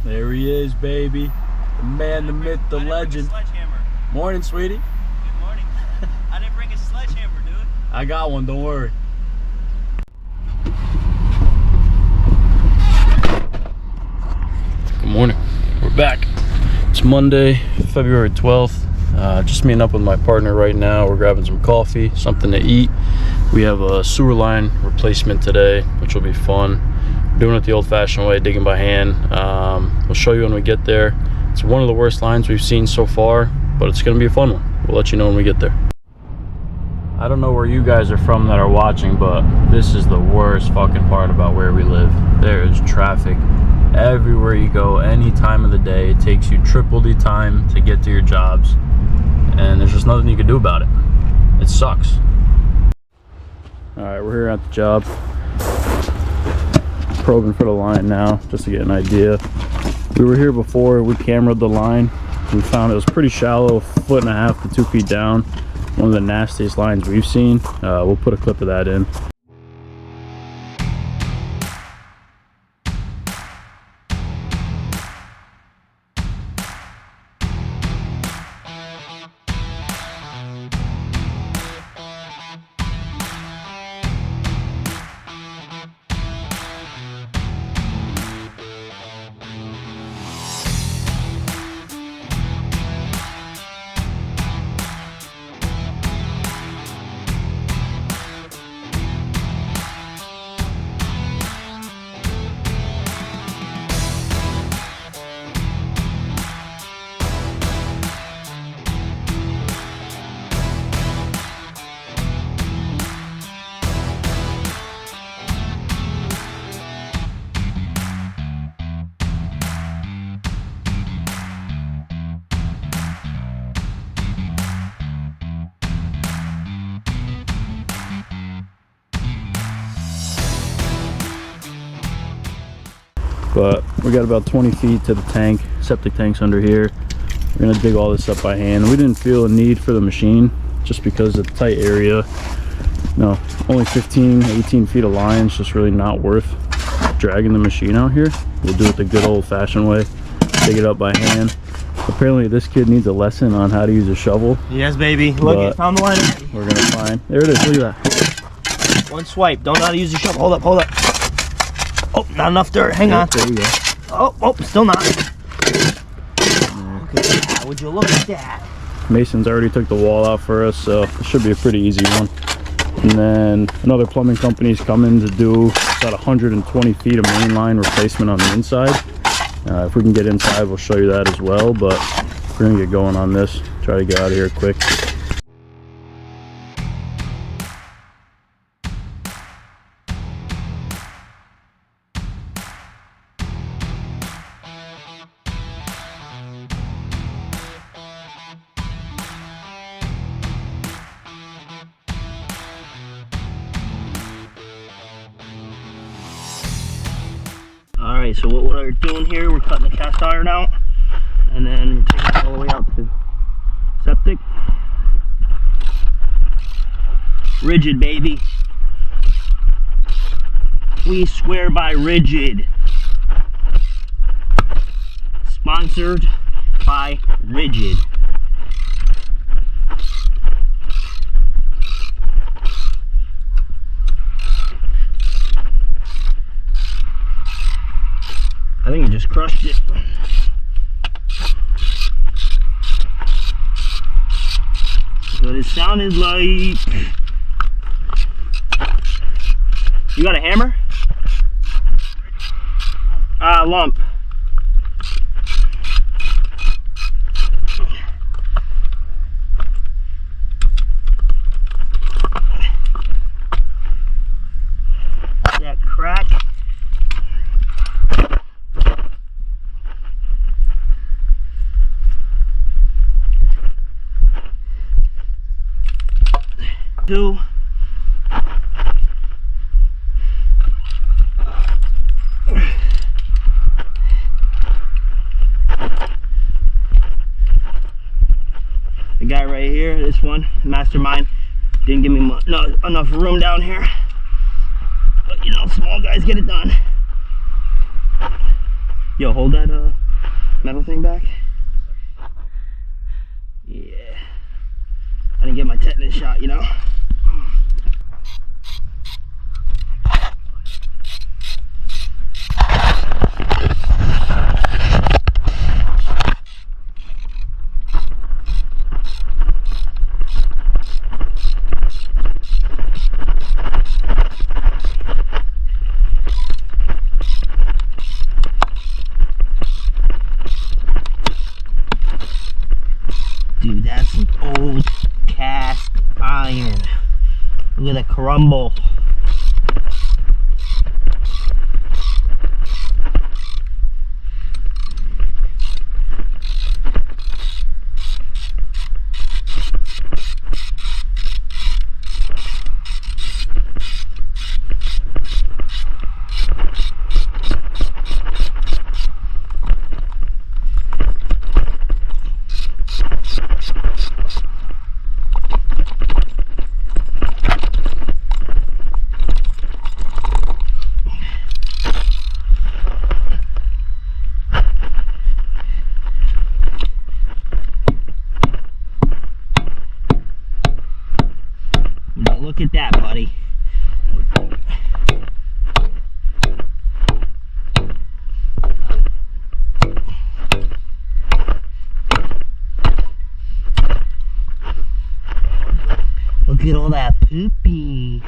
There he is, baby. The man, the myth, the legend. Morning, sweetie. Good morning. I didn't bring a sledgehammer, dude. I got one, don't worry. Good morning. We're back. It's Monday, February 12th. Just meeting up with my partner right now. We're grabbing some coffee, something to eat. We have a sewer line replacement today, which will be fun. We're doing it the old-fashioned way, digging by hand. We'll show you when we get there. It's one of the worst lines we've seen so far, but it's going to be a fun one. We'll let you know when we get there. I don't know where you guys are from that are watching, but this is the worst fucking part about where we live. There is traffic everywhere you go, any time of the day. It takes you triple the time to get to your jobs, and there's just nothing you can do about it. It sucks. All right, we're here at the job, probing for the line now, just to get an idea. We were here before, we cameraed the line. We found it was pretty shallow, 1.5 to 2 feet down. One of the nastiest lines we've seen. We'll put a clip of that in. But we got about 20 feet to the tank. Septic tank's under here. We're gonna dig all this up by hand. We didn't feel a need for the machine just because of the tight area. No, only 15-18 feet of line. It's just really not worth dragging the machine out here. We'll do it the good old-fashioned way. Dig it up by hand. Apparently this kid needs a lesson on how to use a shovel. Yes, baby. Look, it found the line. We're gonna find. There it is. Look at that. One swipe. Don't know how to use the shovel. Hold up, hold up. Oh, not enough dirt. Hang on. There we go. Oh, still not. Okay, would you look at that? Mason's already took the wall out for us, so it should be a pretty easy one. And then another plumbing company's coming to do about 120 feet of main line replacement on the inside. If we can get inside, we'll show you that as well, but we're gonna get going on this. Try to get out of here quick. Alright, so what we're doing here, we're cutting the cast iron out, and then we're taking it all the way out to septic. Rigid, baby. We swear by Rigid. Sponsored by Rigid. I think you just crushed it. What it sounded like. You got a hammer? Lump. That crack. Two. The guy right here, this one, mastermind, didn't give me enough room down here. But you know, small guys get it done. Yo, hold that metal thing back. Yeah. I didn't get my tetanus shot, you know? Dude, that's some old cast iron. Look at the crumble. Now look at that, buddy. Look at all that poopy.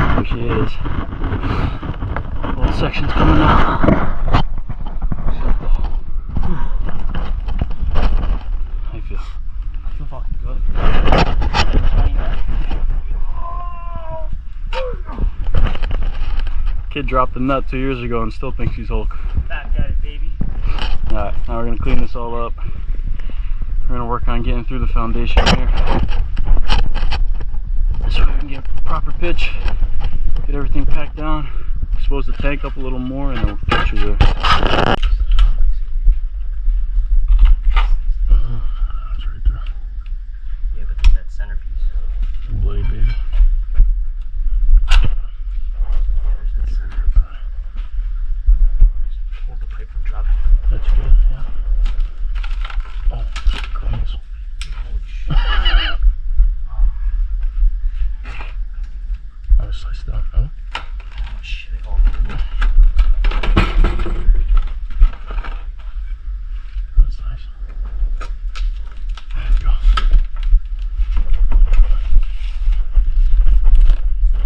There she is. Little section's coming up. How you feel? I feel fucking good. Kid dropped the nut 2 years ago and still thinks he's Hulk. Back at it, baby. Alright, now we're gonna clean this all up. We're gonna work on getting through the foundation here, so we can get proper pitch, get everything packed down, expose the tank up a little more, and then we'll get you there. That's right there. Yeah, but there's that centerpiece. Blade, baby. There's that center. Hold the pipe from dropping. That's good, yeah. Oh, crumbs. Holy shit. I was sliced down, no? Oh shit. Oh. That's nice. There you go.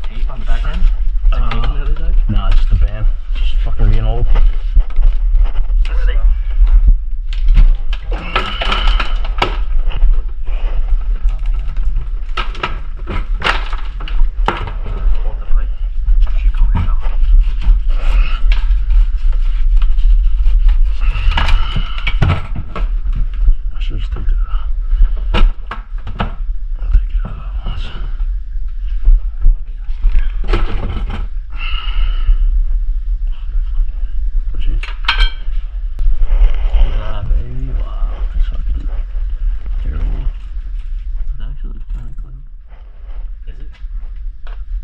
Tape on the back end? Is there tape on the other side? Nah, just the band. Just fucking being old. Ready? Hold the pipe. Should come right now. I should just take that out. I'll take it out at once. Gee. Yeah, baby. Wow. That's fucking terrible. It actually looks kind of clean. Is it?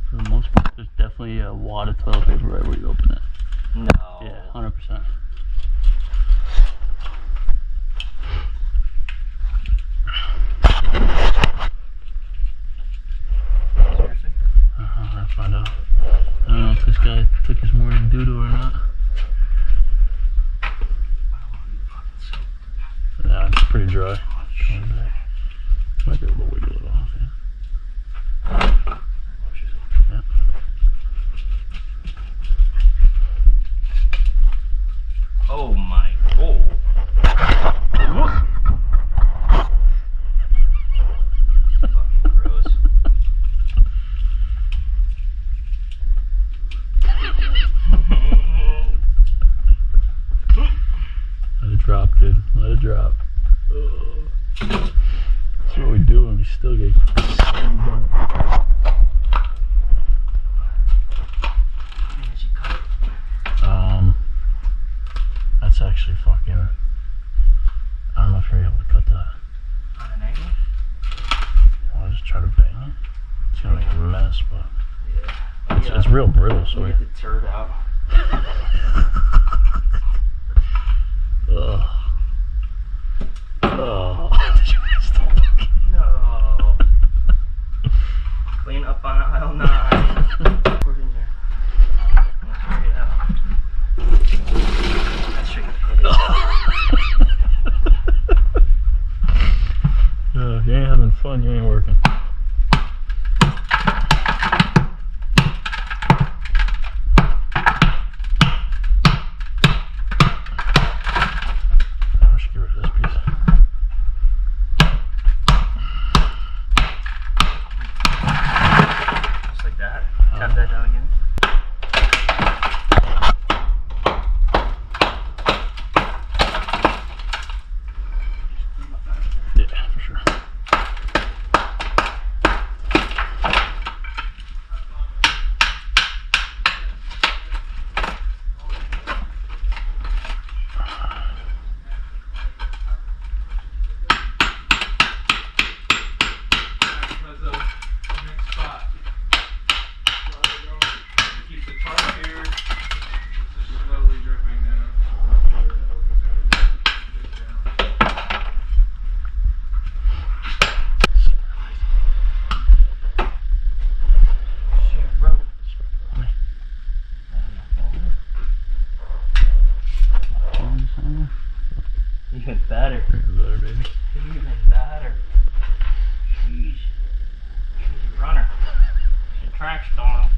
For the most part, there's definitely a wad of toilet paper right where you open it. No. Yeah, 100%. Seriously? I'll find out. I don't know if this guy took his morning doo-doo or not. Yeah, it's pretty dry. Coming back. Might be able to wiggle it off, yeah. Yeah. Oh my. Oh. Fucking gross. Let it drop, dude. Let it drop. That's what we do when we still get screwed up. That's actually fucking. I don't know if you're able to cut that. On an angle? I'll just try to bang it. It's gonna make a mess, but. It's real brittle, so get the turd out. Ugh. Oh. No. Clean up on aisle 9. Put it in there. Let's carry it out. That's straight If you ain't having fun, you ain't working. I should get rid of this piece. Just like that. Tap that down again. Yeah, for sure. Even better. Better, baby. Even better. She's a runner. She's a track star.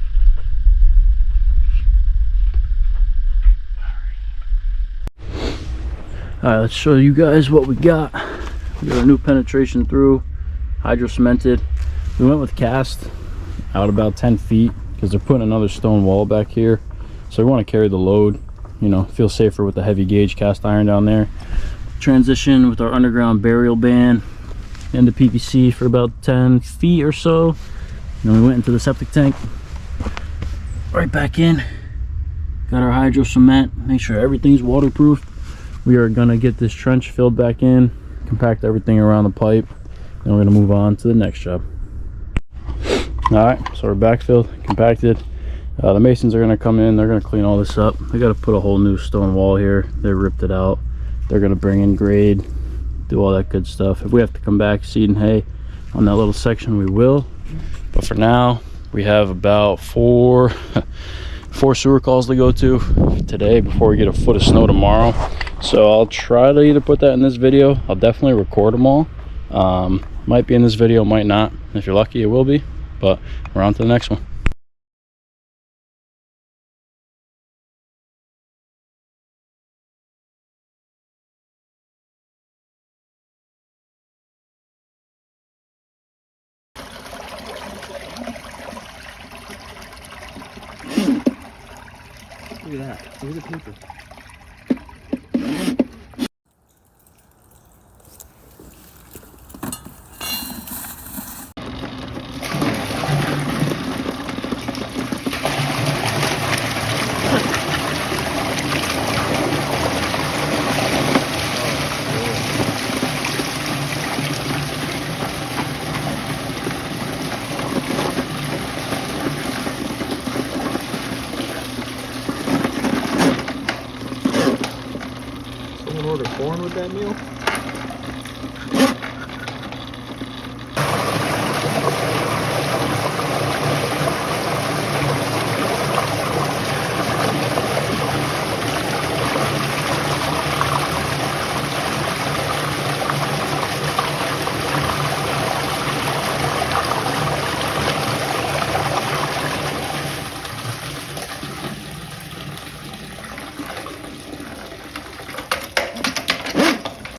Alright, let's show you guys what we got. We got a new penetration through, hydro cemented. We went with cast out about 10 feet because they're putting another stone wall back here. So we want to carry the load, you know, feel safer with the heavy gauge cast iron down there. Transition with our underground burial band into PVC for about 10 feet or so. And then we went into the septic tank, right back in. Got our hydro cement, make sure everything's waterproof. We are gonna get this trench filled back in, compact everything around the pipe, and we're gonna move on to the next job. All right, so we're backfilled, compacted. The masons are gonna come in, they're gonna clean all this up. They gotta put a whole new stone wall here. They ripped it out. They're gonna bring in grade, do all that good stuff. If we have to come back, seed and hay on that little section, we will. But for now, we have about four sewer calls to go to today before we get a foot of snow tomorrow. So I'll try to either put that in this video. I'll definitely record them all. Might be in this video, might not. If you're lucky, it will be. But we're on to the next one. Look at that. Look at the paper. Someone order corn with that meal?